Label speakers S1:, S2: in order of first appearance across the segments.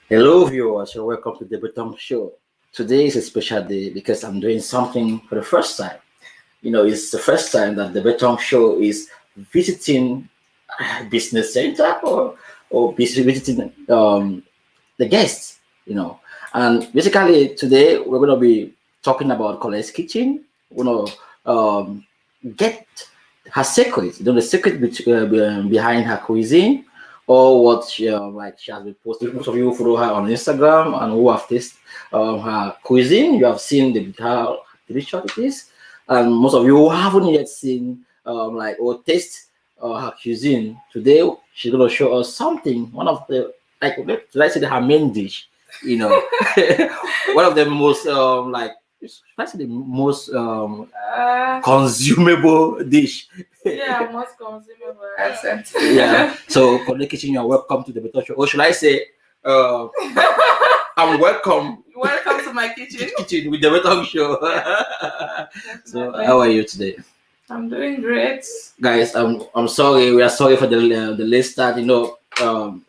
S1: Hello, viewers. You're welcome to the Bottom Show. Today is a special day because I'm doing something for the first time. It's the first time that the Bottom Show is visiting a business center or visiting the guests. And basically today we're going to be talking about Colette's kitchen. We're going to get her secret, the secret behind her cuisine, or what she has been posting. Most of you follow her on Instagram and who have tasted her cuisine. You have seen how delicious it is, and most of you who haven't yet seen or taste her cuisine. Today she's gonna show us something. One of the let's say her main dish. One of the most let's say the most consumable dish.
S2: Yeah, most consumable accent.
S1: Yeah. So, Colette Kitchen, you're welcome to the Beto Show. Or should I say, I'm welcome.
S2: Welcome to my kitchen.
S1: Kitchen with the Beto Show. So, how are you today?
S2: I'm doing great.
S1: Guys, I'm sorry. We are sorry for the late start.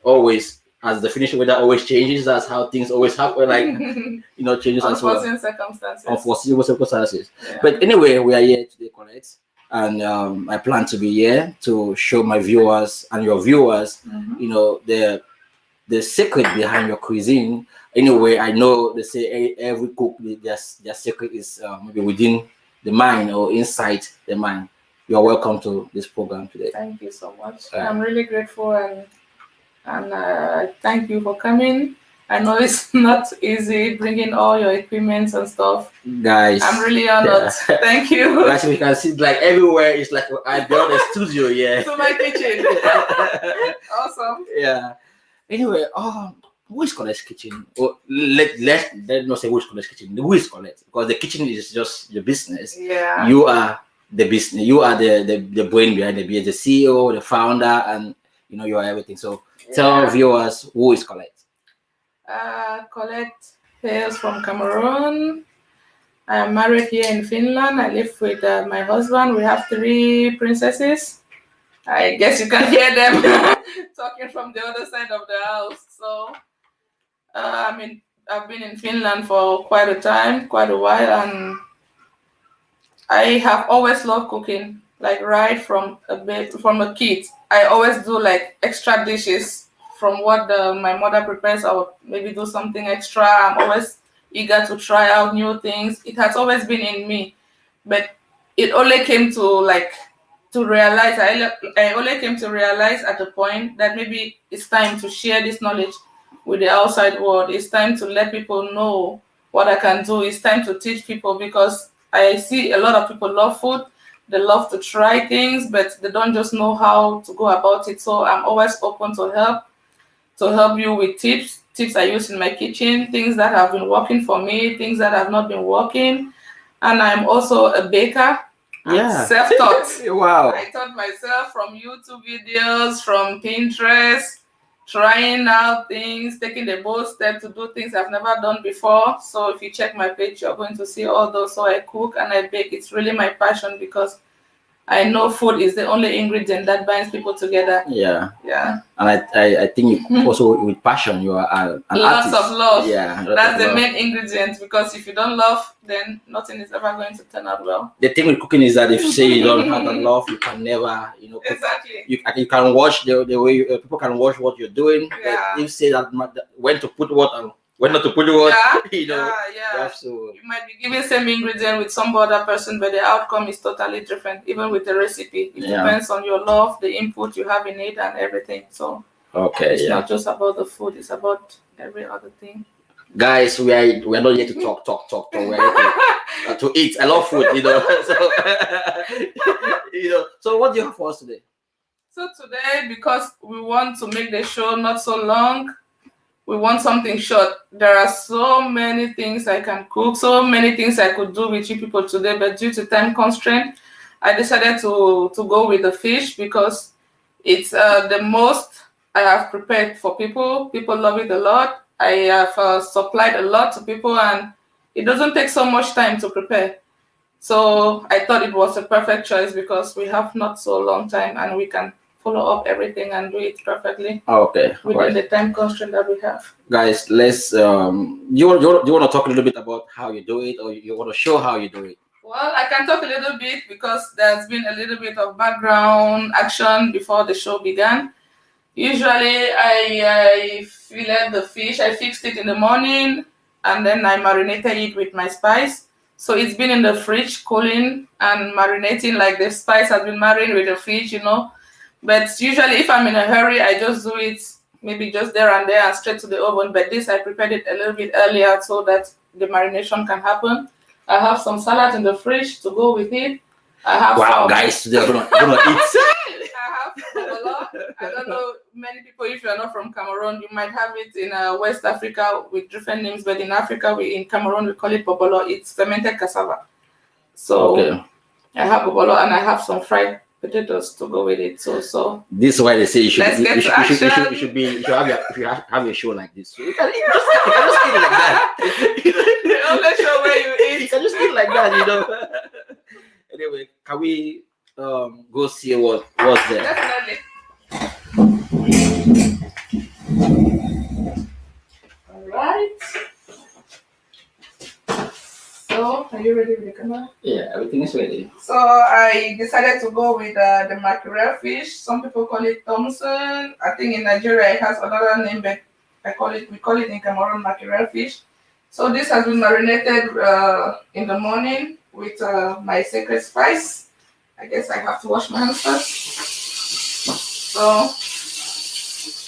S1: Always as the Finnish weather always changes. That's how things always happen. Changes as well. Unforeseen circumstances. Yeah. But anyway, we are here today, Colette. And I plan to be here to show my viewers and your viewers, the secret behind your cuisine. Anyway, I know they say every cook, their secret is maybe within the mind or inside the mind. You are welcome to this program today.
S2: Thank you so much. I'm really grateful and thank you for coming. I know it's not easy bringing all your equipment and stuff.
S1: Guys,
S2: I'm really honored. Yeah. Thank you.
S1: Guys, we can see everywhere. It's like I built a studio, yeah.
S2: To my kitchen. Awesome.
S1: Yeah. Anyway, who is Colette's kitchen? Let's not say who is Colette's kitchen. Who is Colette? Because the kitchen is just your business.
S2: Yeah.
S1: You are the business. You are the brain behind the business, the CEO, the founder, and you are everything. So tell viewers, who is Colette?
S2: Colette hails from Cameroon. I am married here in Finland. I live with my husband. We have 3 princesses. I guess you can hear them talking from the other side of the house. So, I've been in Finland for quite a while, and I have always loved cooking. Like right from a kid, I always do like extra dishes. From what my mother prepares, I would maybe do something extra. I'm always eager to try out new things. It has always been in me, but it only came to realize. I only came to realize at the point that maybe it's time to share this knowledge with the outside world. It's time to let people know what I can do. It's time to teach people, because I see a lot of people love food. They love to try things, but they don't just know how to go about it. So I'm always open to help you with tips I use in my kitchen, things that have been working for me, things that have not been working. And I'm also a baker.
S1: Yeah.
S2: Self-taught.
S1: Wow.
S2: I taught myself from YouTube videos, from Pinterest, trying out things, taking the bold step to do things I've never done before. So if you check my page, you're going to see all those. So I cook and I bake. It's really my passion, because I know food is the only ingredient that binds people together.
S1: Yeah.
S2: Yeah.
S1: And I think also with passion, you are an
S2: lots
S1: artist.
S2: of love.
S1: Yeah.
S2: That's the main ingredient, because if you don't love, then nothing is ever going to turn out well.
S1: The thing with cooking is that if you say you don't have the love, you can never, cook.
S2: Exactly.
S1: You can watch the way people can watch what you're doing.
S2: Yeah.
S1: If you say that when to put what and when not to put what,
S2: Yeah. You might be giving same ingredient with some other person, but the outcome is totally different. Even with the recipe, it depends on your love, the input you have in it, and everything. So it's not just about the food; it's about every other thing.
S1: Guys, we are not here to talk. We're here to eat. I love food, So So what do you have for us today?
S2: So today, because we want to make the show not so long, we want something short. There are so many things I can cook, so many things I could do with you people today, but due to time constraint, I decided to go with the fish, because it's the most I have prepared for people. People love it a lot. I have supplied a lot to people, and it doesn't take so much time to prepare. So I thought it was a perfect choice, because we have not so long time, and we can follow up everything and do it perfectly
S1: Okay.
S2: within the time constraint that we have.
S1: Guys, let's you want to talk a little bit about how you do it, or you want to show how you do it?
S2: Well, I can talk a little bit because there's been a little bit of background action before the show began. Usually, I filleted the fish. I fixed it in the morning, and then I marinated it with my spice. So it's been in the fridge, cooling and marinating. Like the spice has been marinating with the fish, But usually, if I'm in a hurry, I just do it maybe just there and there and straight to the oven. But this, I prepared it a little bit earlier so that the marination can happen. I have some salad in the fridge to go with it. I have
S1: guys, they're gonna eat.
S2: I have bobolo. I don't know many people, if you're not from Cameroon, you might have it in West Africa with different names, but in Africa, in Cameroon, we call it bobolo. It's fermented cassava. So
S1: okay.
S2: I have bobolo and I have some fried potatoes to go with it. So
S1: this is why they say you should have a show like this. You can just eat like that.
S2: The only show where you eat.
S1: You can just eat like that, Anyway, can we go see what's there?
S2: Definitely. All right. So, are you ready with the camera?
S1: Yeah, everything is ready.
S2: So I decided to go with the mackerel fish. Some people call it Thompson. I think in Nigeria it has another name, but we call it in Cameroon mackerel fish. So this has been marinated in the morning with my sacred spice. I guess I have to wash my hands first. So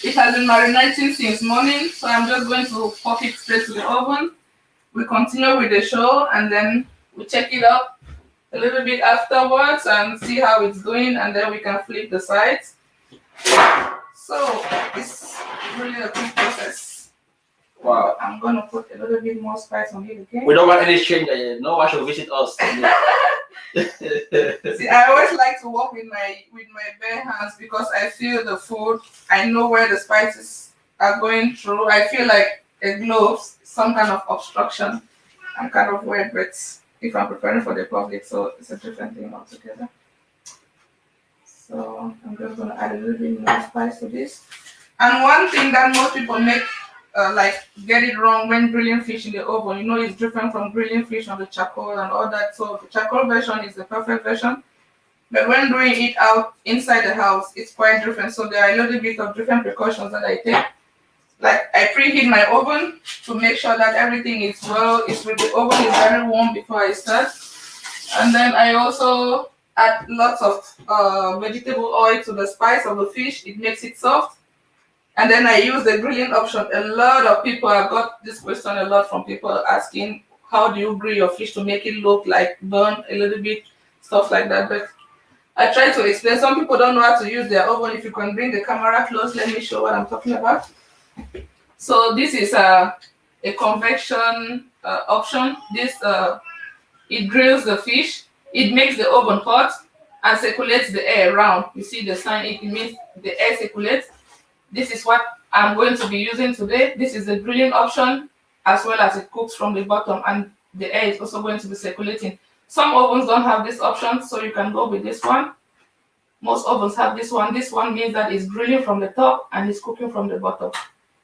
S2: it has been marinating since morning. So I'm just going to pop it straight to the oven. We continue with the show and then we check it up a little bit afterwards and see how it's doing, and then we can flip the sides. So it's really a quick process.
S1: Wow.
S2: I'm gonna put a little bit more spice on it again.
S1: We don't want any change. No one should visit us.
S2: See, I always like to work with my bare hands because I feel the food. I know where the spices are going through. I feel like a glove, some kind of obstruction. I'm kind of weird, but if I'm preparing for the public, so it's a different thing altogether. So I'm just gonna add a little bit more spice to this. And one thing that most people get it wrong when grilling fish in the oven, it's different from grilling fish on the charcoal and all that. So the charcoal version is the perfect version. But when doing it out inside the house, it's quite different. So there are a little bit of different precautions that I take. Like I preheat my oven to make sure that everything is the oven is very warm before I start. And then I also add lots of vegetable oil to the spice of the fish. It makes it soft. And then I use the grilling option. A lot of people, I've got this question a lot from people asking, how do you grill your fish to make it look like burnt a little bit, stuff like that. But I try to explain. Some people don't know how to use their oven. If you can bring the camera close, let me show what I'm talking about. So this is a convection option. This it grills the fish. It makes the oven hot and circulates the air around. You see the sign? It means the air circulates. This is what I'm going to be using today. This is the grilling option, as well as it cooks from the bottom, and the air is also going to be circulating. Some ovens don't have this option, so you can go with this one. Most ovens have this one. This one means that it's grilling from the top and it's cooking from the bottom.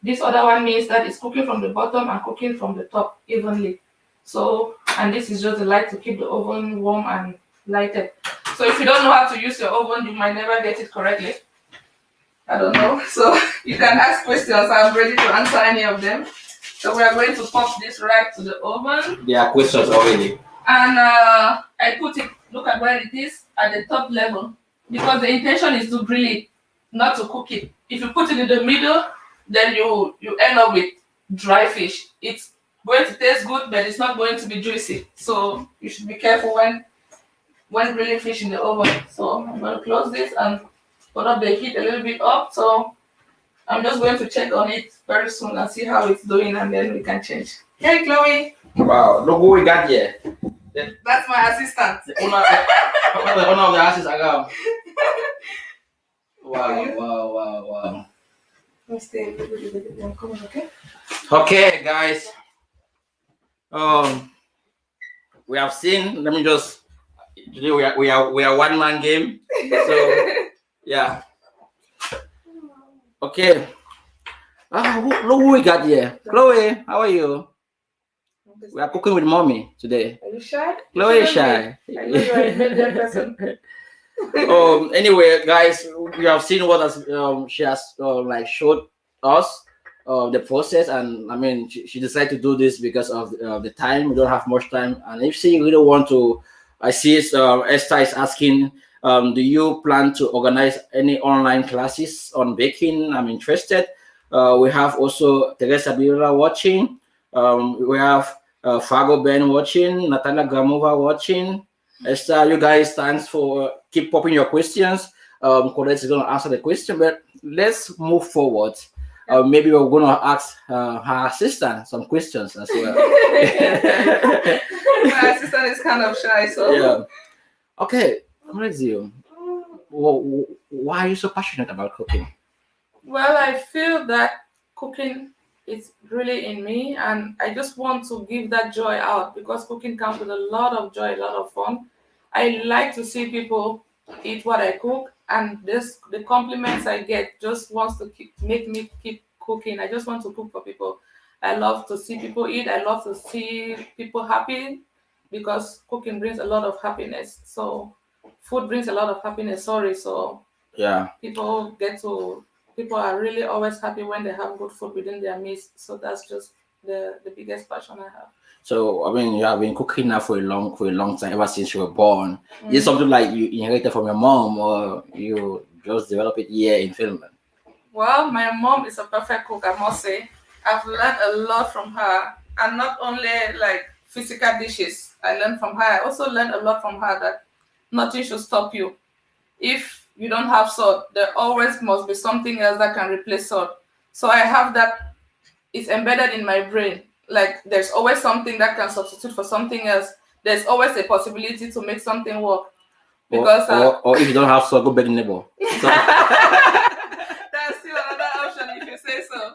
S2: This other one means that it's cooking from the bottom and cooking from the top evenly. So, and this is just the light to keep the oven warm and lighted. So if you don't know how to use your oven, you might never get it correctly. I don't know. So you can ask questions. I'm ready to answer any of them. So we are going to pop this right to the oven.
S1: There are questions already.
S2: And I put it, look at where it is, at the top level. Because the intention is to grill it, not to cook it. If you put it in the middle, then you end up with dry fish. It's going to taste good, but it's not going to be juicy. So you should be careful when grilling fish in the oven. So I'm going to close this and put up the heat a little bit up. So I'm just going to check on it very soon and see how it's doing, and then we can change. Hey, Chloe.
S1: Wow, look what we got here.
S2: That's my assistant.
S1: The owner of the house is around. Wow.
S2: Let's stay a little bit. I'm coming, okay?
S1: Okay, guys. We have seen. Let me just. Today we are one man game. So yeah. Okay. Look who we got here. Chloe, how are you? We are cooking with mommy today.
S2: Are you shy?
S1: Chloe is
S2: Shouldn't
S1: shy.
S2: be. I know you are a media person.
S1: Anyway, guys, we have seen what has she has like showed us the process, and I mean, she decided to do this because of the time. We don't have much time, and if she really want to, I see Esther is asking, do you plan to organize any online classes on baking? I'm interested. We have also Teresa Biola watching. We have Fago Ben watching, Natalia Gramova watching. Esther, you guys, thanks for keep popping your questions. Colette is going to answer the question, but let's move forward. Maybe we're going to ask her assistant some questions as well.
S2: My assistant is kind of shy, so
S1: Yeah. Okay, Colette Zeyeum, why are you so passionate about cooking?
S2: well, I feel that cooking is really in me, and I just want to give that joy out because cooking comes with a lot of joy, a lot of fun. I like to see people eat what I cook, and this the compliments I get just wants to make me keep cooking. I just want to cook for people. I love to see people eat. I love to see people happy because cooking brings a lot of happiness. So food brings a lot of happiness. Sorry, so
S1: Yeah.
S2: people get to people are really always happy when they have good food within their meals. So that's just the biggest passion I have.
S1: So I mean, you have been cooking now for a long time, ever since you were born. Is it
S2: Mm.
S1: something like you inherited from your mom, or you just developed it here in Finland?
S2: Well, my mom is a perfect cook, I must say. I've learned a lot from her, and not only like physical dishes. I learned from her. I also learned a lot from her that nothing should stop you. If you don't have salt, there always must be something else that can replace salt. So I have that, it's embedded in my brain. Like there's always something that can substitute for something else. There's always a possibility to make something work. Because
S1: Or if you don't have so go beg neighbor. So,
S2: that's still another option if you say so.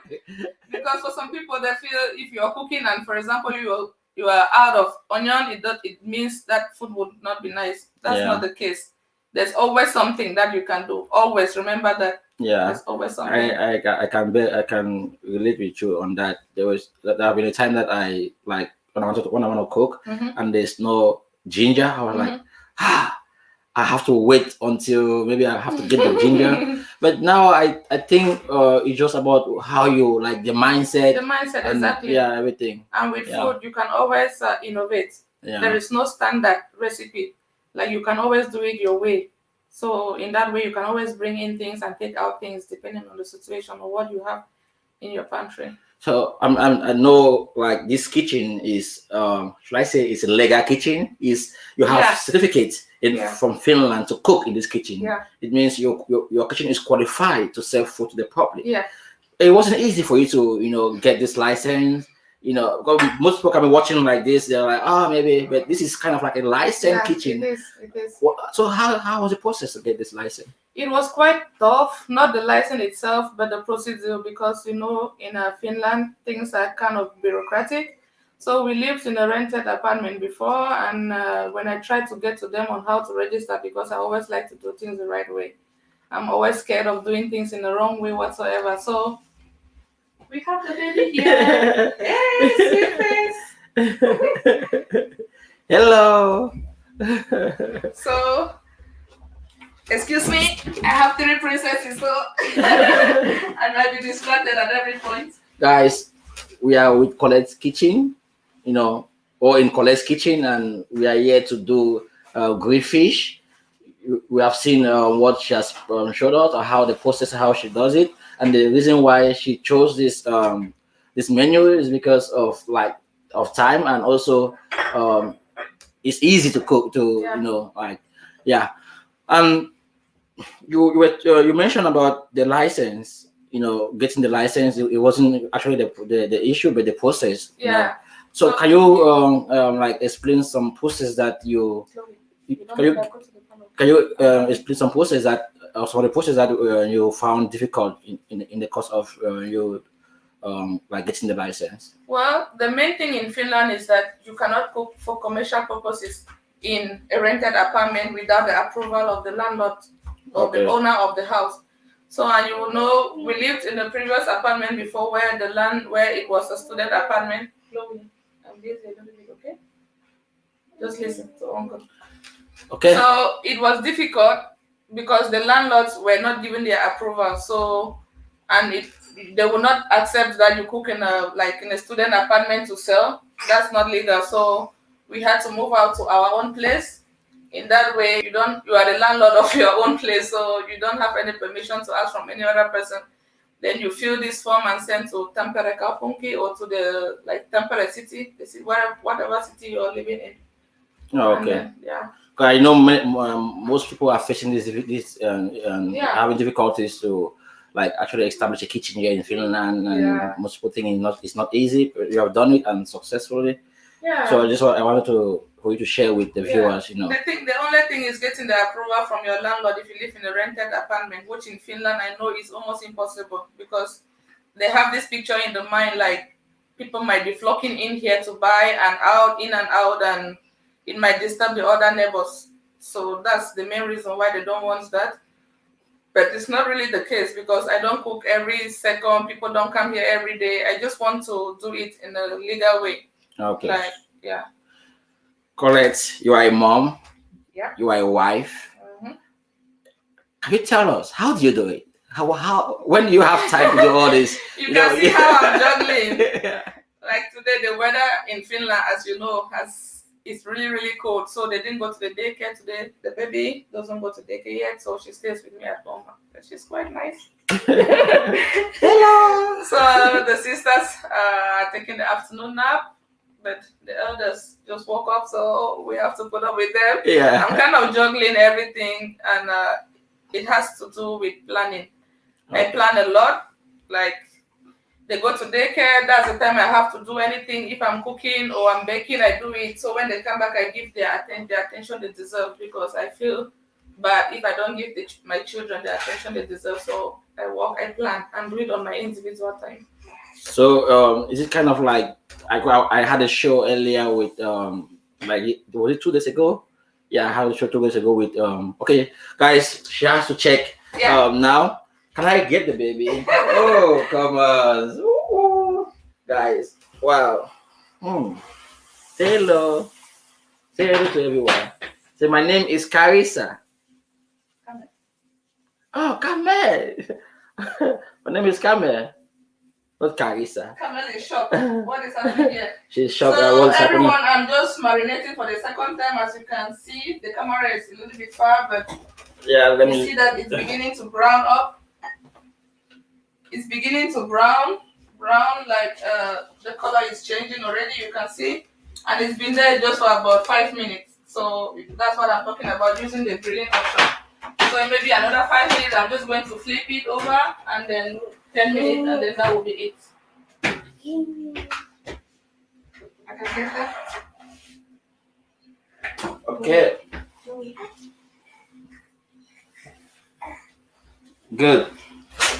S2: Because for some people they feel if you're cooking and for example you are out of onion, it means that food would not be nice. That's not
S1: yeah,
S2: the case. There's always something that you can do. Always remember that.
S1: yeah.
S2: There's always something.
S1: I can relate with you on that. There have been a time that I like when I want to cook
S2: Mm-hmm.
S1: and there's no ginger. I was like, ah, I have to wait until maybe I have to get the ginger. But now I think it's just about how you like the mindset.
S2: The mindset,
S1: And
S2: exactly.
S1: yeah, everything.
S2: And with
S1: Yeah.
S2: food, you can always innovate.
S1: Yeah.
S2: There is no standard recipe. Like you can always do it your way. So in that way, you can always bring in things and take out things depending on the situation or what you have in your pantry.
S1: So I know like this kitchen is should I say it's a legal kitchen? Is you have
S2: Yeah.
S1: certificates
S2: Yeah.
S1: from Finland to cook in this kitchen.
S2: Yeah.
S1: It means your kitchen is qualified to serve food to the public.
S2: Yeah.
S1: It wasn't easy for you to get this license. Because most people can be watching like this. They're like, oh, maybe, but this is kind of like a licensed kitchen.
S2: It is. It is.
S1: So how was the process to get this license?
S2: It was quite tough, not the license itself, but the procedure because in Finland things are kind of bureaucratic. So we lived in a rented apartment before, and when I tried to get to them on how to register, because I always like to do things the right way, I'm always scared of doing things in the wrong way whatsoever. So we have the baby here. Hey, sweet face.
S1: Hello.
S2: So excuse me, I have 3 princesses, so I might be distracted at every point.
S1: Guys, we are with Colette's kitchen, or in Colette's kitchen, and we are here to do grilled fish. We have seen what she has showed us, or how the process, how she does it, and the reason why she chose this menu is because of time, and also it's easy to cook. Yeah. And you mentioned about the license. Getting the license. It wasn't actually the issue, but the process.
S2: Yeah.
S1: So can you like explain some process that can you explain some process that some of the process that you found difficult in the course of you like getting the license?
S2: Well, the main thing in Finland is that you cannot cook for commercial purposes in a rented apartment without the approval of the landlord or the owner of the house. So, and you will know, we lived in the previous apartment before where the land, where it was a student apartment. Chloe, I'm busy a little bit, okay? Just listen to Uncle.
S1: Okay.
S2: So it was difficult because the landlords were not giving their approval. So, and they will not accept that you cook in a student apartment to sell. That's not legal. So we had to move out to our own place. In that way, you are the landlord of your own place, so you don't have any permission to ask from any other person. Then you fill this form and send to Tampere Kaupunki or to the Tampere city, whatever city you're living in.
S1: Oh, okay.
S2: Then, yeah.
S1: I know most people are facing having difficulties to actually establish a kitchen here in Finland, and most people think it's not easy. You have done it and successfully.
S2: Yeah.
S1: So I wanted for you to share with the viewers.
S2: The only thing is getting the approval from your landlord if you live in a rented apartment, which in Finland I know is almost impossible because they have this picture in the mind like people might be flocking in here to buy and out, in and out, and it might disturb the other neighbors. So that's the main reason why they don't want that. But it's not really the case because I don't cook every second. People don't come here every day. I just want to do it in a legal way.
S1: Okay.
S2: Yeah.
S1: Colette, you are a mom.
S2: Yeah.
S1: You are a wife.
S2: Mm-hmm.
S1: Can you tell us how do you do it? How when do you have time to do all this?
S2: you can see how I'm juggling. Like today, the weather in Finland, as you know, it's really, really cold. So they didn't go to the daycare today. The baby doesn't go to daycare yet, so she stays with me at home. She's quite nice.
S1: Hello.
S2: So the sisters are taking the afternoon nap, but the elders just woke up, so we have to put up with them.
S1: Yeah.
S2: I'm kind of juggling everything, and it has to do with planning. Okay. I plan a lot. Like they go to daycare, that's the time I have to do anything. If I'm cooking or I'm baking, I do it. So when they come back, I give the attention they deserve because I feel bad if I don't give my children the attention they deserve. So I work, I plan, and do it on my individual time.
S1: So is it kind of like I had a show earlier with was it 2 days ago? Yeah, I had a show 2 days ago with okay guys, she has to check now. Can I get the baby? Oh, come on. Ooh. Guys, wow. Say hello. Say hello to everyone. Say my name is Carissa.
S2: Come.
S1: Oh, come. My name is Kamel. Not Carissa.
S2: Kamel is shocked. What is happening here?
S1: She's shocked at
S2: So
S1: what's
S2: everyone,
S1: happening.
S2: I'm just marinating for the second time. As you can see, the camera is a little bit far, but
S1: yeah,
S2: you see that it's beginning to brown up. It's beginning to brown, like the color is changing already, you can see. And it's been there just for about 5 minutes. So that's what I'm talking about, using the grilling option. So in maybe another 5 minutes, I'm just going to flip it over, and then 10 minutes, and then that will be it. I can get that.
S1: Okay. Good.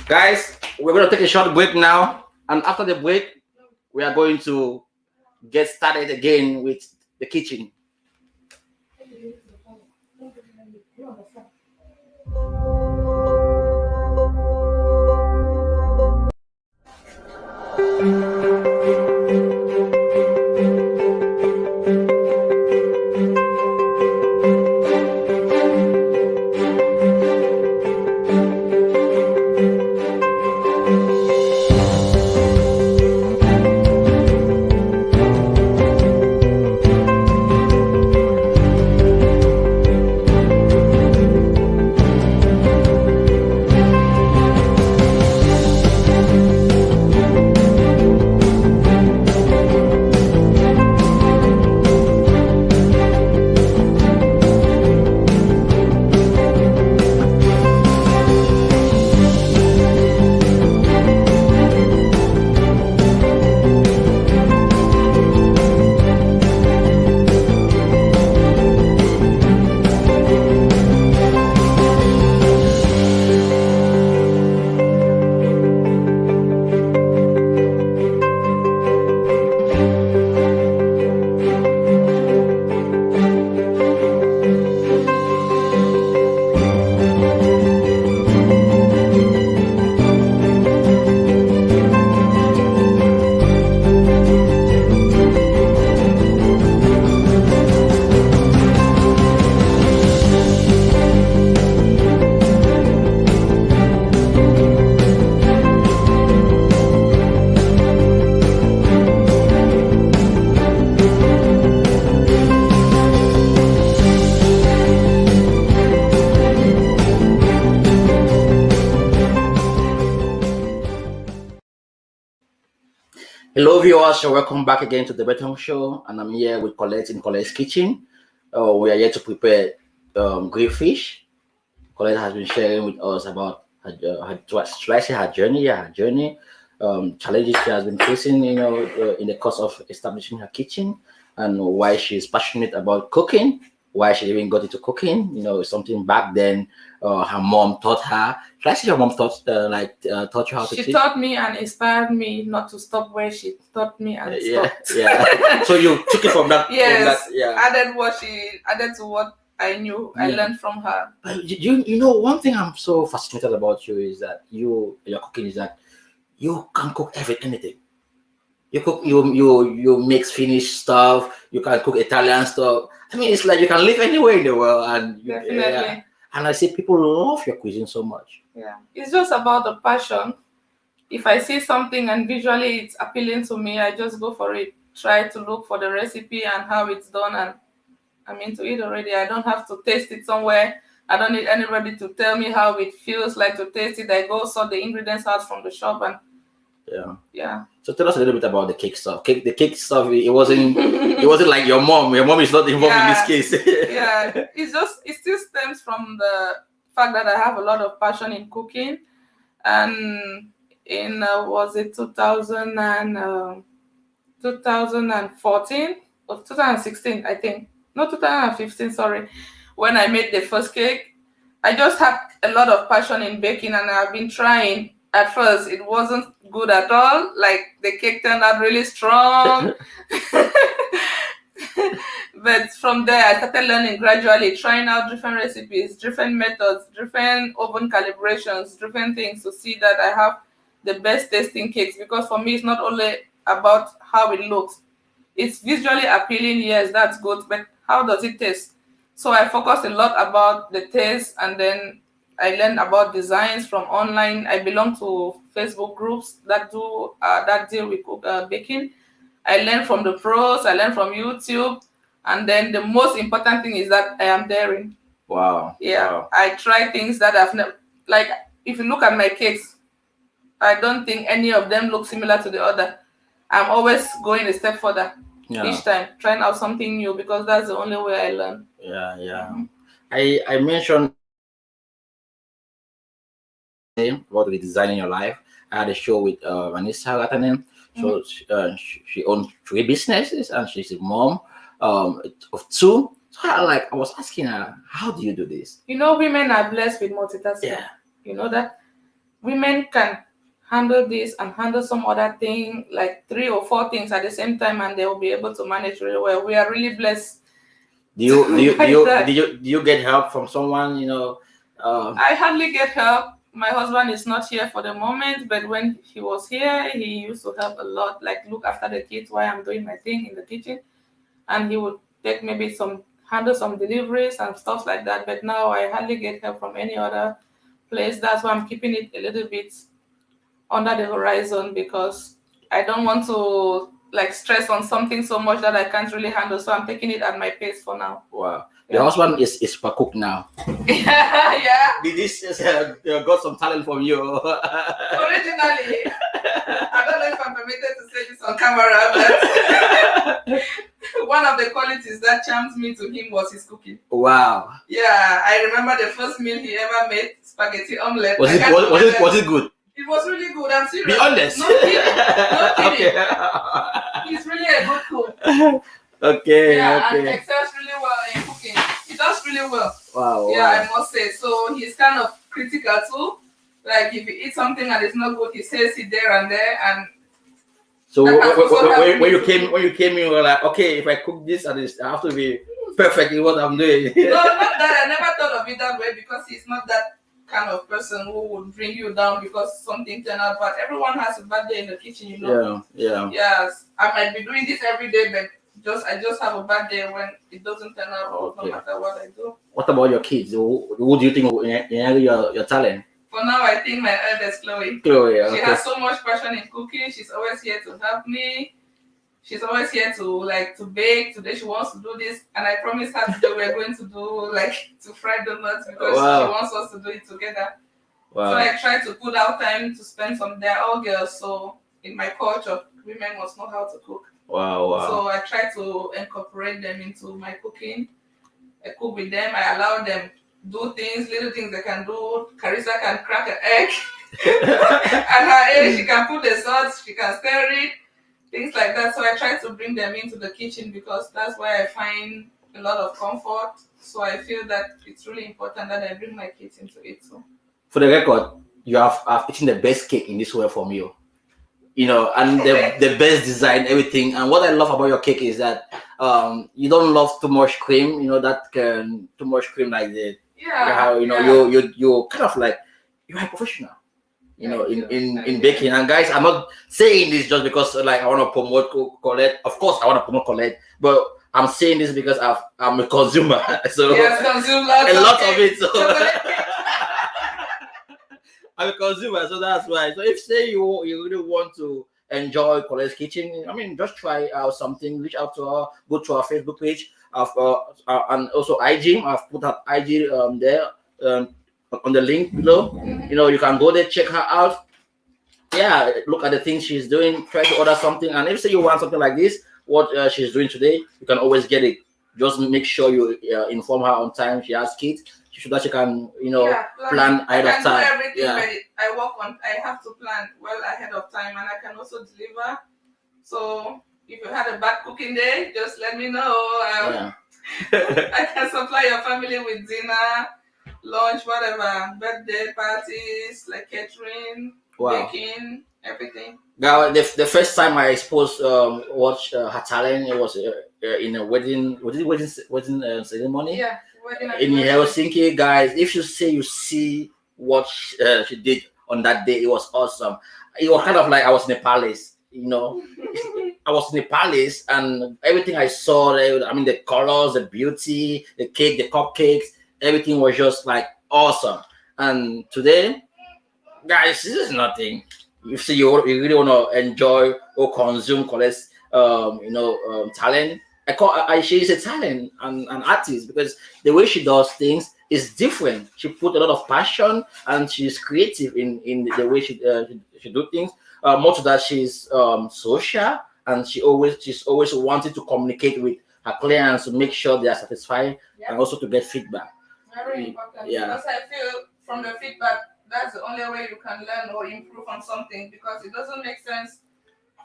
S1: Guys, we're going to take a short break now. And after the break, we are going to get started again with the kitchen. Hello, viewers. So welcome back again to the Beton Show, and I'm here with Colette in Colette's kitchen. We are here to prepare grilled fish. Colette has been sharing with us about should I say her journey, yeah, her journey, challenges she has been facing, in the course of establishing her kitchen, and why she's passionate about cooking, why she even got into cooking. It's something back then her mom taught her. Should I say your mom taught you how to
S2: She
S1: teach?
S2: taught me and inspired me not to stop where she taught me and
S1: Yeah,
S2: stopped.
S1: yeah. So you took it from that,
S2: Yes,
S1: yeah.
S2: added to what I knew. I
S1: Yeah.
S2: learned from her.
S1: But you know one thing I'm so fascinated about you is that your cooking is that you can cook anything. You cook you mix Finnish stuff. You can cook Italian stuff. I mean, it's like you can live anywhere in the world, and
S2: Definitely.
S1: and I see people love your cuisine so much.
S2: Yeah. It's just about the passion. If I see something and visually it's appealing to me, I just go for it. Try to look for the recipe and how it's done, and I'm into it already. I don't have to taste it somewhere. I don't need anybody to tell me how it feels like to taste it. I go sort the ingredients out from the shop and
S1: Yeah.
S2: yeah.
S1: So tell us a little bit about the cake stuff. The cake stuff. It wasn't like your mom. Your mom is not involved in this case.
S2: Yeah. It still stems from the fact that I have a lot of passion in cooking, and in was it 2014 or 2016, I think. No, 2015, sorry. When I made the first cake, I just had a lot of passion in baking and I've been trying. At first, it wasn't good at all. Like the cake turned out really strong. But from there, I started learning gradually, trying out different recipes, different methods, different oven calibrations, different things to see that I have the best tasting cakes. Because for me, it's not only about how it looks, it's visually appealing, yes, that's good, but how does it taste? So I focused a lot about the taste, and then I learned about designs from online. I belong to Facebook groups that deal with baking. I learned from the pros, I learned from YouTube, and then the most important thing is that I am daring.
S1: Wow.
S2: Yeah,
S1: Wow.
S2: I try things that I've never, like, if you look at my cakes, I don't think any of them look similar to the other. I'm always going a step further each time, trying out something new because that's the only way I learn.
S1: Yeah, yeah. I mentioned about redesigning your life. I had a show with Vanessa Ratanen. So she owns 3 businesses and she's a mom of 2. So I was asking her, how do you do this?
S2: Women are blessed with multitasking.
S1: Yeah.
S2: You know that women can handle this and handle some other thing, like 3 or 4 things at the same time, and they will be able to manage really well. We are really blessed.
S1: Do you get help from someone?
S2: I hardly get help. My husband is not here for the moment, but when he was here, he used to help a lot, like look after the kids while I'm doing my thing in the kitchen, and he would take maybe handle some deliveries and stuff like that. But now I hardly get help from any other place. That's why I'm keeping it a little bit under the horizon because I don't want to like stress on something so much that I can't really handle. So I'm taking it at my pace for now.
S1: Wow. Your husband is per cook now.
S2: Yeah.
S1: Did this got some talent from you?
S2: Originally, I don't know if I'm permitted to say this on camera, but one of the qualities that charms me to him was his cooking.
S1: Wow.
S2: Yeah, I remember the first meal he ever made, spaghetti omelette.
S1: Was it good?
S2: It was really good. I'm serious.
S1: Be honest.
S2: No kidding. No kidding.
S1: Okay.
S2: He's really a good cook.
S1: Okay.
S2: Yeah,
S1: okay.
S2: and excels really well in cooking. He does really well.
S1: Wow.
S2: Yeah, I must say. So he's kind of critical too. Like if he eats something and it's not good, he says it there and there. And
S1: so when you came in, you were like, okay, if I cook this and this, I have to be perfect in what I'm doing.
S2: No, not that. I never thought of it that way because he's not that kind of person who would bring you down because something turned out bad. Everyone has a bad day in the kitchen, you know.
S1: Yeah.
S2: Yes, I might be doing this every day, but I just have a bad day when it doesn't turn out good, no matter what I do.
S1: What about your kids? Who do you think will inherit your talent?
S2: For now, I think my eldest Chloe.
S1: Okay.
S2: She has so much passion in cooking. She's always here to help me. She's always here to bake. Today she wants to do this, and I promised her today we're going to do to fry donuts because she wants us to do it together. Wow. So I try to put out time to spend some. They're all girls, so in my culture, women must know how to cook.
S1: Wow, wow.
S2: So I try to incorporate them into my cooking. I cook with them. I allow them do things, little things they can do. Carissa can crack an egg. At her age, she can put the salt, she can stir it, things like that. So I try to bring them into the kitchen because that's where I find a lot of comfort. So I feel that it's really important that I bring my kids into it too.
S1: For the record, you have eaten the best cake in this world from you. You know, and the best design, everything. And what I love about your cake is that you don't love too much cream. You know that too much cream like the how you kind of like you're a professional. You know, in baking. And guys, I'm not saying this just because like I want to promote Colette. Of course, I want to promote Colette, but I'm saying this because I'm a consumer. So
S2: yes, consume
S1: a lot of it. So
S2: Chocolate
S1: I'm a consumer, so that's why. So if say you really want to enjoy Colette's kitchen, I mean, just try out something. Reach out to her. Go to our Facebook page. And also IG. I've put her IG there on the link below. You know, you can go there, check her out. Yeah, look at the things she's doing. Try to order something, and if say you want something like this, what she's doing today, you can always get it. Just make sure you inform her on time. She has kids. So that she can, you know, plan ahead of time.
S2: I can do everything, but I have to plan well ahead of time, and I can also deliver. So if you had a bad cooking day, just let me know. I can supply your family with dinner, lunch, whatever, birthday parties, like catering, baking, everything.
S1: Now, the first time I exposed watch her talent, it was in a wedding. Was it wedding ceremony?
S2: Yeah.
S1: In Helsinki, guys. If you say you see what she did on that day, it was awesome. It was kind of like I was in a palace, you know. I was in a palace, and everything I saw, I mean, the colors, the beauty, the cake, the cupcakes, everything was just like awesome. And today, guys, this is nothing. You see, you really want to enjoy or consume Colette's, talent. She's a talent and an artist because the way she does things is different. She put a lot of passion and she's creative in the way she do things. More to that, she's social and she's always wanting to communicate with her clients to make sure they are satisfied and also to get feedback.
S2: Very important. Because I feel from the feedback, that's the only way you can learn or improve on something, because it doesn't make sense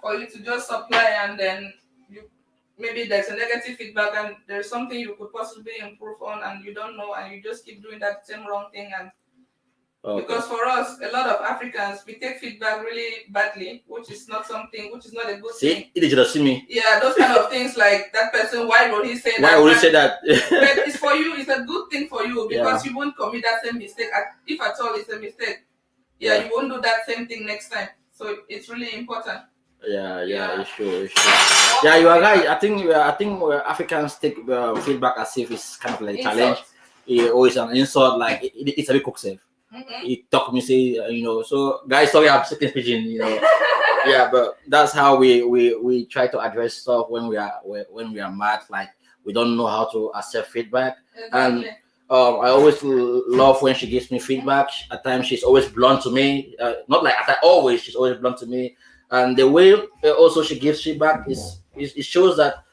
S2: for you to just supply and then maybe there's a negative feedback and there's something you could possibly improve on and you don't know and you just keep doing that same wrong thing. And because for us, a lot of Africans, we take feedback really badly, which is not a good thing.
S1: See me.
S2: Yeah, those kind of things like that person, why would he say that?
S1: Why would he say that?
S2: But it's for you, it's a good thing for you because you won't commit that same mistake. If at all it's a mistake, you won't do that same thing next time. So it's really important.
S1: It's true. Yeah, you are right. I think Africans take feedback as if it's kind of like a challenge. It always an insult, like it's a bit cook safe. It talk me say, so guys, sorry I'm speaking pigeon, yeah, but that's how we try to address stuff when we are mad, like we don't know how to accept feedback.
S2: Exactly.
S1: And I always love when she gives me feedback. At times she's always blunt to me, not like always, she's always blunt to me. And the way also she gives feedback is it shows that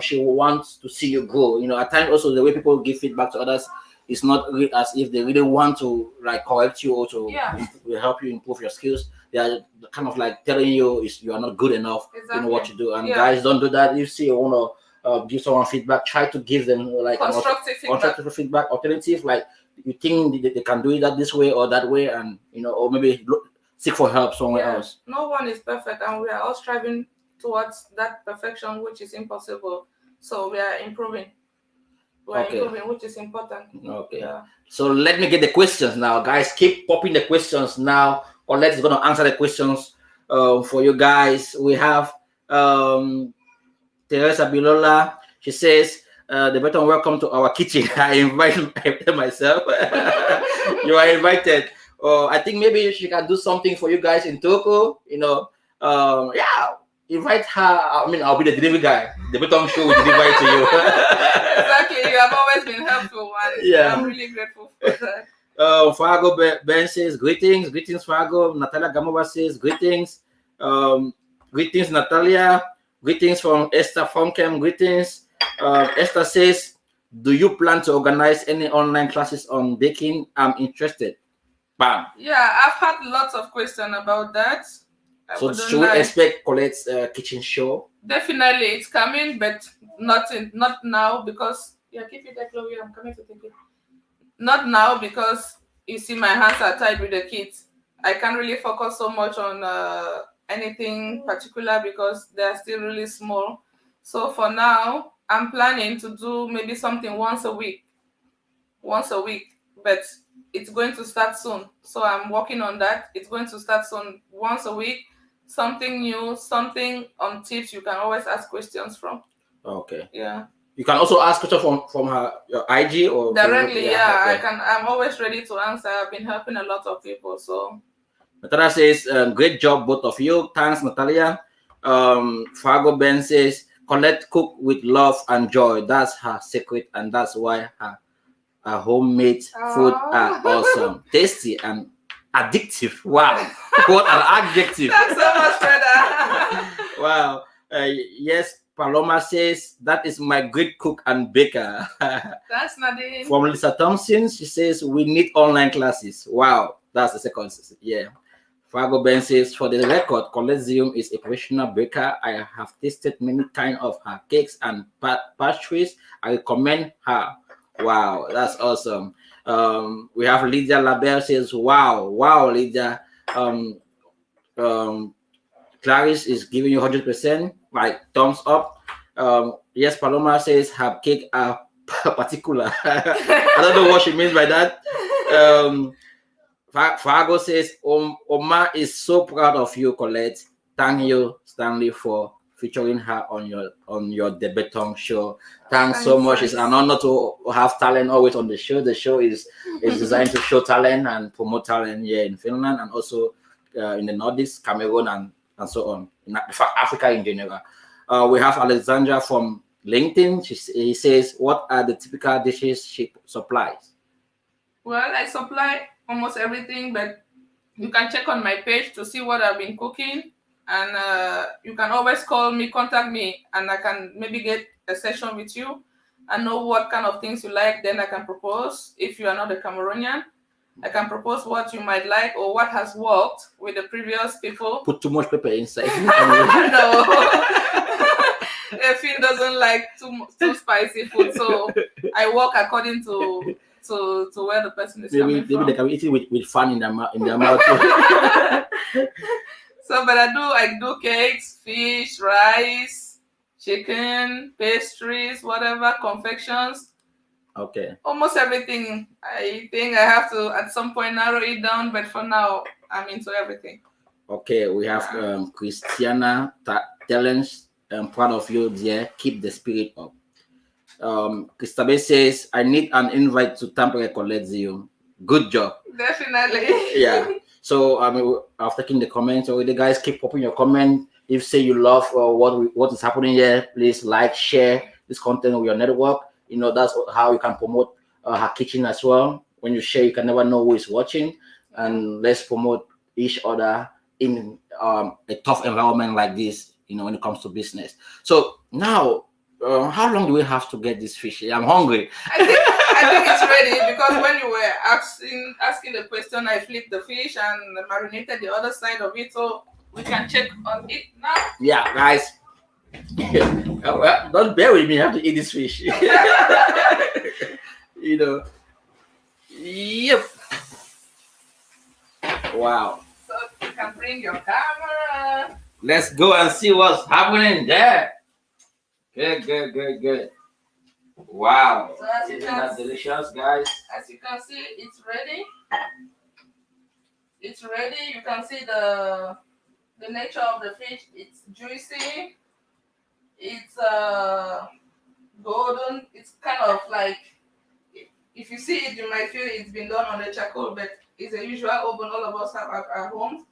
S1: she wants to see you grow. At times also the way people give feedback to others is not really as if they really want to like correct you or to help you improve your skills. They are kind of like telling you you are not good enough in what you do. And guys, don't do that. If you see you want to give someone feedback, try to give them like constructive feedback, alternative, like you think they can do it this way or that way, and or maybe seek for help somewhere else.
S2: No one is perfect, and we are all striving towards that perfection, which is impossible. So we are improving. Improving, which is important.
S1: Okay. Yeah. So let me get the questions now, guys. Keep popping the questions now. Colette is going to answer the questions for you guys. We have Teresa Bilola. She says, "The better welcome to our kitchen." I invite myself. You are invited. I think maybe she can do something for you guys in Toko. Invite her. I mean, I'll be the delivery guy. The Beton Show will deliver it to you.
S2: Exactly. You have always been helpful, and I'm really grateful for that.
S1: Fargo Ben says greetings, Fargo. Natalia Gamova says greetings. Greetings, Natalia. Greetings from Esther Fonkem. Greetings. Esther says, do you plan to organize any online classes on baking? I'm interested. Bam.
S2: Yeah, I've had lots of questions about that. I
S1: So
S2: wouldn't
S1: should we
S2: lie.
S1: expect Colette's kitchen show?
S2: Definitely, it's coming, but not now because yeah, keep it there, Chloe. I'm coming to take it. Not now because you see my hands are tied with the kids. I can't really focus so much on anything particular because they are still really small. So for now, I'm planning to do maybe something once a week, but it's going to start soon. So I'm working on that. It's going to start soon, once a week. Something new, something on tips you can always ask questions from.
S1: Okay.
S2: Yeah.
S1: You can also ask questions from her your IG or
S2: Directly, yeah.
S1: Okay.
S2: I can. I'm always ready to answer. I've been helping a lot of people, so
S1: Natalia says, great job, both of you. Thanks, Natalia. Fargo Ben says, Colette cook with love and joy. That's her secret, and that's why her homemade food are awesome, tasty, and addictive. Wow, what an adjective!
S2: thanks so much, brother.
S1: Wow. Yes, Paloma says, that is my great cook and baker.
S2: That's Nadine.
S1: From Lisa Thompson, she says, we need online classes. Wow, that's the second. Yeah. Fargo Ben says, for the record, Colette Zeyeum is a professional baker. I have tasted many kinds of her cakes and pastries. I recommend her. Wow, that's awesome. We have Lydia Labelle says, wow, Lydia. Clarice is giving you 100%, like thumbs up. Yes, Paloma says her cake are particular. I don't know what she means by that. Fargo says, Oma is so proud of you, Colette. Thank you, Stanley, for featuring her on your Debutante show. Thanks so much. It's an honor to have talent always on the show. The show is designed to show talent and promote talent here in Finland and also in the Nordics, Cameroon, and so on. In fact, Africa in general. We have Alexandra from LinkedIn. He says, what are the typical dishes she supplies?
S2: Well, I supply almost everything, but you can check on my page to see what I've been cooking. And you can always contact me, and I can maybe get a session with you and know what kind of things you like. Then I can propose, if you are not a Cameroonian, I can propose what you might like or what has worked with the previous people.
S1: Put too much pepper inside.
S2: No. Efin doesn't like too spicy food, so I work according to where the person is coming from.
S1: Maybe they can eat it with fun in their mouth.
S2: So, but I do cakes, fish, rice, chicken, pastries, whatever, confections.
S1: Okay.
S2: Almost everything. I think I have to at some point narrow it down, but for now, I'm into everything.
S1: Okay, we have Christiana Talents. I'm proud of you, dear. Keep the spirit up. Christabel says, I need an invite to Tampere Colette Zeyeum. Good job.
S2: Definitely.
S1: Yeah. So I've taken the comments already. Guys, keep popping your comment. If say you love what is happening here, please like, share this content with your network. You know, that's how you can promote her kitchen as well. When you share, you can never know who is watching. And let's promote each other in a tough environment like this, you know, when it comes to business. So now, how long do we have to get this fish? I'm hungry.
S2: I think it's ready because when you were asking the question, I flipped the fish and marinated the other side of it, so we can check on it now.
S1: Yeah, guys. Don't bear with me. I have to eat this fish. You know. Yep. Wow.
S2: So you can bring your camera.
S1: Let's go and see what's happening there. Good. Wow.
S2: So
S1: Isn't that delicious, guys?
S2: As you can see, it's ready. It's ready. You can see the nature of the fish. It's juicy. It's golden. It's kind of like, if you see it, you might feel it's been done on the charcoal, but it's a usual oven all of us have at our homes.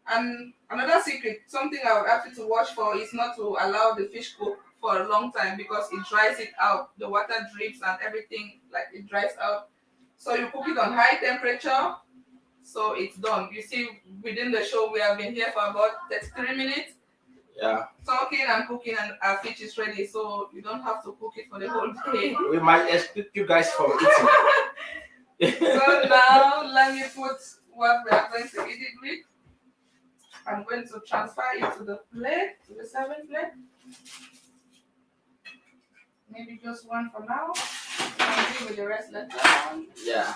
S2: And another secret, something I would ask you to watch for, is not to allow the fish cook for a long time because it dries it out. The water drips and everything, like it dries out. So you cook it on high temperature, so it's done. You see, within the show, we have been here for about 33 minutes.
S1: Yeah.
S2: talking and cooking, and our fish is ready, so you don't have to cook it for the whole day.
S1: We might exclude you guys from eating.
S2: So now let me put what we are going to eat it with. I'm going to transfer it to the plate, to the serving plate. Maybe just one for now. I'll deal with the rest later on.
S1: Yeah.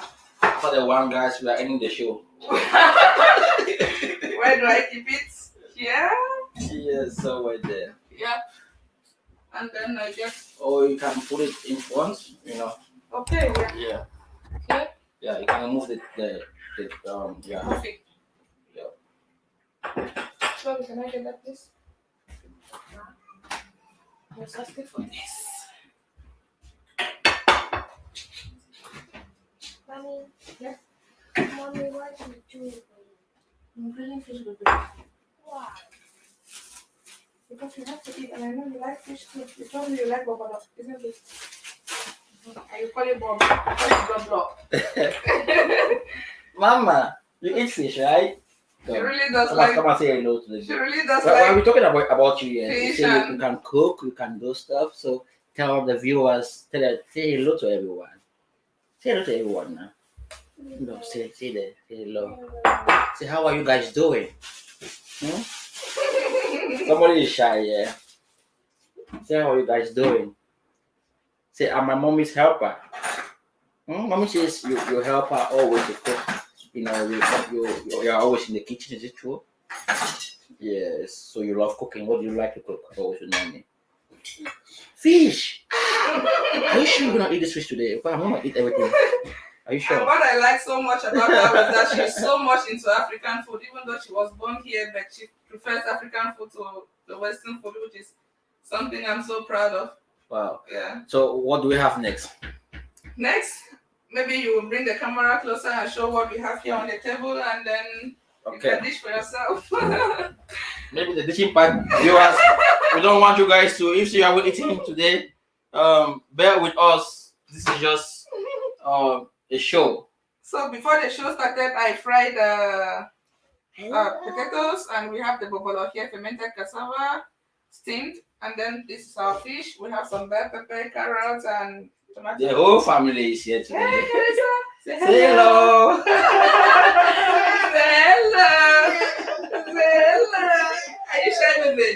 S1: For the one, guys, we are ending the show.
S2: Where do I keep it? Here?
S1: Yeah, somewhere there.
S2: Yeah. And then I just.
S1: Or you can put it in front, you know.
S2: Okay, yeah.
S1: Yeah.
S2: Here?
S1: Yeah, you can move yeah.
S2: Perfect.
S1: Yeah.
S2: Sorry, can I get that, please? I was asking for this.
S3: Mommy,
S2: Yeah.
S3: Mommy, what are you doing?
S2: I'm grilling fish with
S3: Why?
S2: because you have to eat, and I know you like fish too. You told me you like bobolo, isn't it? And you call it bob. I call it
S1: Mama, you eat fish, right?
S2: She really does
S1: Come and say hello to the
S2: She really does
S1: Well,
S2: like
S1: we're talking about you, yeah. You
S2: fish
S1: say
S2: and-
S1: you can cook, you can do stuff. So tell the viewers, say hello to everyone. Say hello to everyone now. You know, say hello. Say how are you guys doing? Hmm? Somebody is shy, yeah. Say how are you guys doing? Say I'm my mommy's helper. Mommy says you help her always to cook. You know, you're always in the kitchen. Is it true? Yes. So you love cooking. What do you like to cook? Always with mommy. Fish. Are you sure you're gonna eat this fish today? Because I'm gonna eat everything. Are you
S2: And
S1: sure?
S2: what I like so much about her is that she's so much into African food, even though she was born here, but she prefers African food to the Western food, which is something I'm so proud of.
S1: Wow.
S2: Yeah.
S1: So what do we have next?
S2: Next, maybe you will bring the camera closer and show what we have here on the table, and then you can
S1: Okay.
S2: dish for yourself.
S1: Maybe the dishing part viewers. We don't want you guys to. If you are eating today, bear with us. This is just a show.
S2: So before the show started, I fried potatoes, and we have the bobolo here, fermented cassava, steamed, and then this is our fish. We have some bell pepper, carrots, and tomato.
S1: The whole family is here
S2: Hey,
S1: today.
S2: Carissa, say
S1: Say hello.
S2: Say hello. Say hello. Are you shy, baby?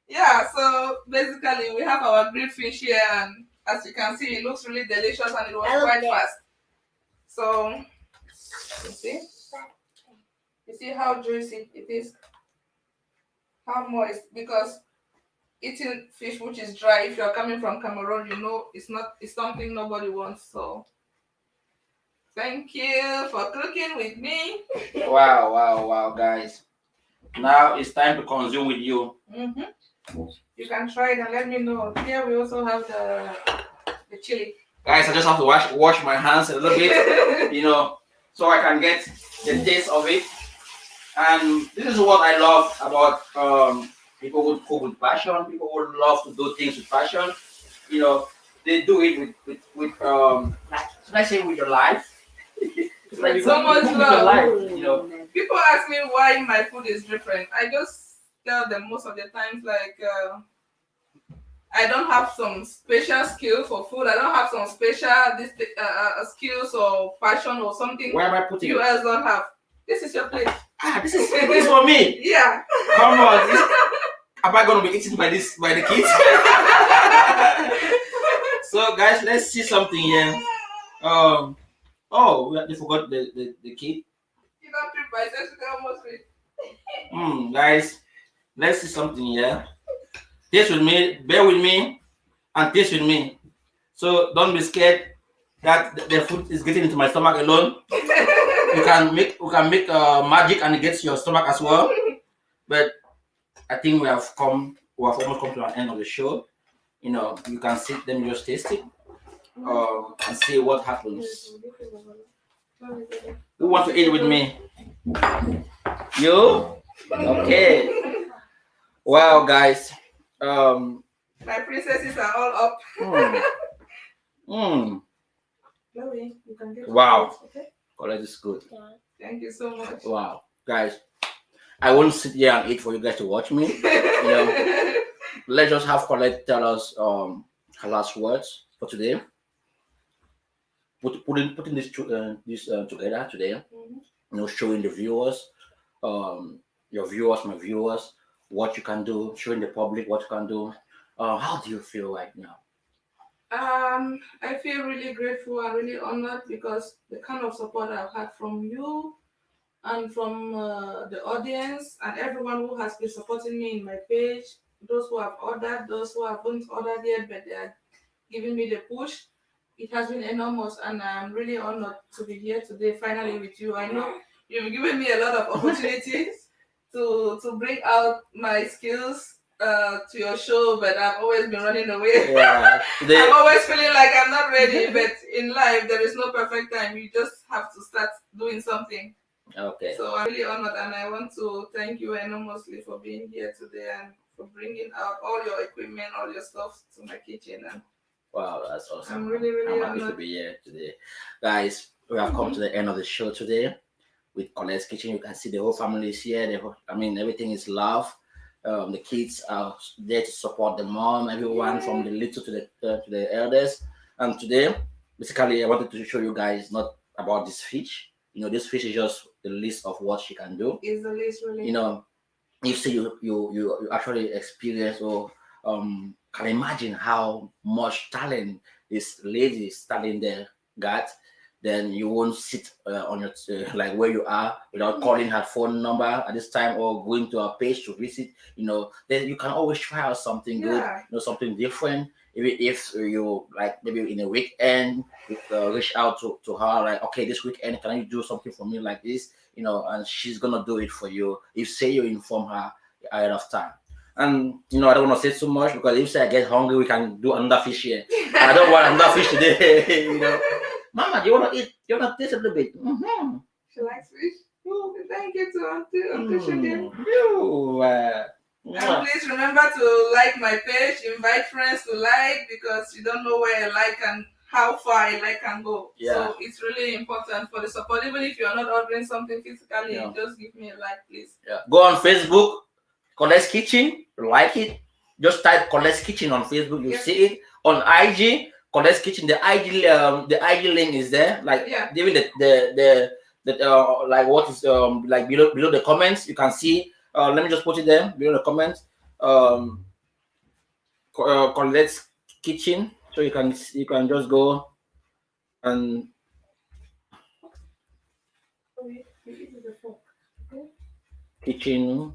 S2: Yeah, so basically we have our grilled fish here, and as you can see, it looks really delicious, and it was quite fast. So you see how juicy it is, how moist, because eating fish which is dry, if you're coming from Cameroon, you know it's something nobody wants. So thank you for cooking with me.
S1: Wow, guys. Now it's time to consume with you.
S2: You can try it and let me know. Here we also have the chili.
S1: Guys, I just have to wash my hands a little bit, you know, so I can get the taste of it. And this is what I love about people who cook with passion. People who love to do things with passion. You know, they do it with should I say with your life? It's like
S2: So much
S1: cook with
S2: love.
S1: your life, you know.
S2: People ask me why my food is different. I just tell them most of the times, like, I don't have some special skill for food. I don't have some special skills or passion or something
S1: Where am I putting
S2: you
S1: it?
S2: else don't have. This is your plate.
S1: This is for me.
S2: Yeah.
S1: Come on. Am I gonna be eaten by the kids? So guys, let's see something here. We forgot the kid.
S2: You don't treat myself to almost with.
S1: Guys, let's see something here. Taste with me, bear with me, and taste with me. So don't be scared that the food is getting into my stomach alone. We can make magic and it gets your stomach as well. But I think we have almost come to an end of the show. You know, you can sit them, just taste it, and see what happens. Who want to eat with me? You? Okay. Wow, guys.
S2: My princesses are all up. Chloe, you can get
S1: Wow.
S2: it, okay?
S1: Colette is good.
S2: Thank you so much.
S1: Wow, guys. I won't sit here and eat for you guys to watch me. Let's just have Colette tell us her last words for today. Putting this together today. Showing the viewers, your viewers, my viewers, what you can do, showing the public what you can do. How do you feel right now?
S2: I feel really grateful and really honored because the kind of support I've had from you and from the audience and everyone who has been supporting me in my page, those who have ordered, those who haven't ordered yet, but they are giving me the push. It has been enormous, and I'm really honored to be here today, finally with you. I know you've given me a lot of opportunities to bring out my skills to your show, but I've always been running away.
S1: Yeah,
S2: I'm always feeling like I'm not ready, but in life there is no perfect time. You just have to start doing something.
S1: Okay.
S2: So I'm really honored, and I want to thank you enormously for being here today and for bringing out all your equipment, all your stuff to my kitchen. And
S1: wow, that's awesome.
S2: I'm really, really
S1: happy
S2: honored
S1: to be here today. Guys, we have come to the end of the show today with Colette's Kitchen. You can see the whole family is here. Everything is love. The kids are there to support the mom, everyone from the little to the elders. And today, basically, I wanted to show you guys not about this fish. This fish is just the list of what she can do.
S2: Is the list really?
S1: If you actually experience or can imagine how much talent this lady standing there got, then you won't sit on your like where you are without calling her phone number at this time or going to her page to visit. Then you can always try out something good, something different. If you like maybe in a weekend, reach out to her like, okay, this weekend can you do something for me like this? And she's gonna do it for you. If say you inform her ahead of time. And I don't want to say too much because if say I get hungry, we can do another fish here. I don't want another fish today. Mama, do you want to eat? Do you want to taste a little bit? Mm-hmm.
S2: She likes fish. Thank you to Auntie Shaggy. And please remember to like my page, invite friends to like, because you don't know where a like and how far a like can go.
S1: Yeah.
S2: So it's really important for the support. Even if you're not ordering something physically, just give me a like, please.
S1: Yeah. Go on Facebook, Colette's Kitchen, like it. Just type Colette's Kitchen on Facebook, you see it. On IG, Colette's Kitchen, the IG link is there. Like even the like what is like below the comments, you can see. Let me just put it there below the comments. Colette's Kitchen, so you can just go and kitchen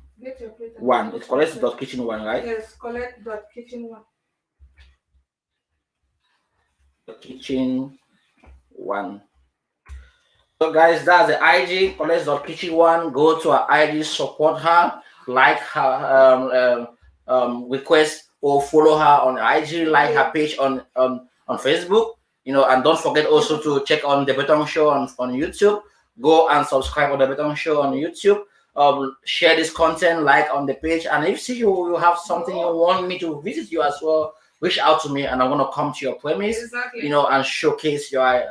S1: one. It's Colette.kitchen1, right?
S2: Yes, Colette.kitchen1.
S1: Kitchen one. So guys, that's the IG Colette.kitchen1. Go to her IG, support her, like her request or follow her on IG, like her page on Facebook. And don't forget also to check on the Beton Show on YouTube. Go and subscribe on the Beton Show on YouTube. Share this content, like on the page, and if you have something you want me to visit you as well, reach out to me and I'm gonna come to your premise, and showcase your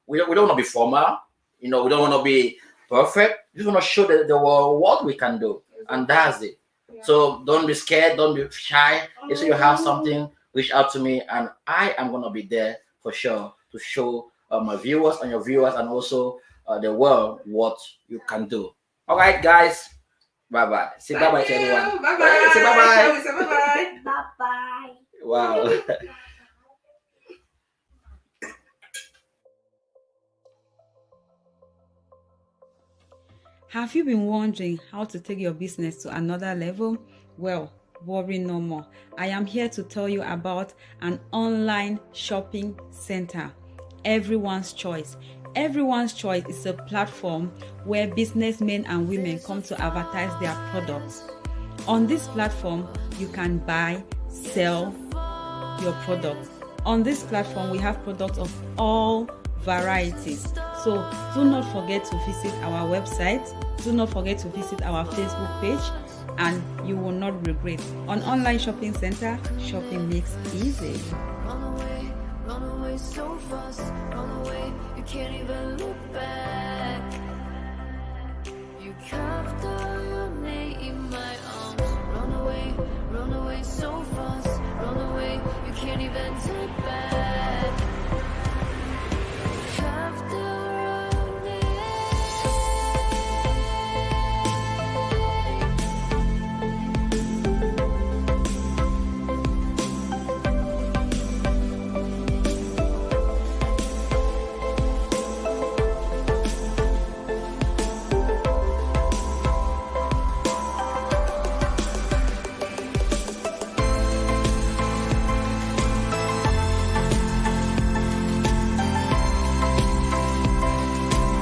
S1: we don't want to be formal, we don't want to be perfect. We just want to show the world what we can do, and that's it. So don't be scared, don't be shy. If you have something, reach out to me and I am gonna be there for sure to show my viewers and your viewers and also the world what you can do. All right, guys. Bye-bye. Say bye-bye to everyone.
S2: Bye-bye.
S1: Say bye-bye.
S2: Say bye-bye.
S3: Bye-bye.
S1: Wow.
S4: Have you been wondering how to take your business to another level? Well, worry no more. I am here to tell you about an online shopping center. Everyone's Choice. Everyone's Choice is a platform where businessmen and women come to advertise their products. On this platform, you can buy, sell your products. On this platform, we have products of all varieties. So do not forget to visit our website. Do not forget to visit our Facebook page, and you will not regret. On Online Shopping Center, shopping makes easy.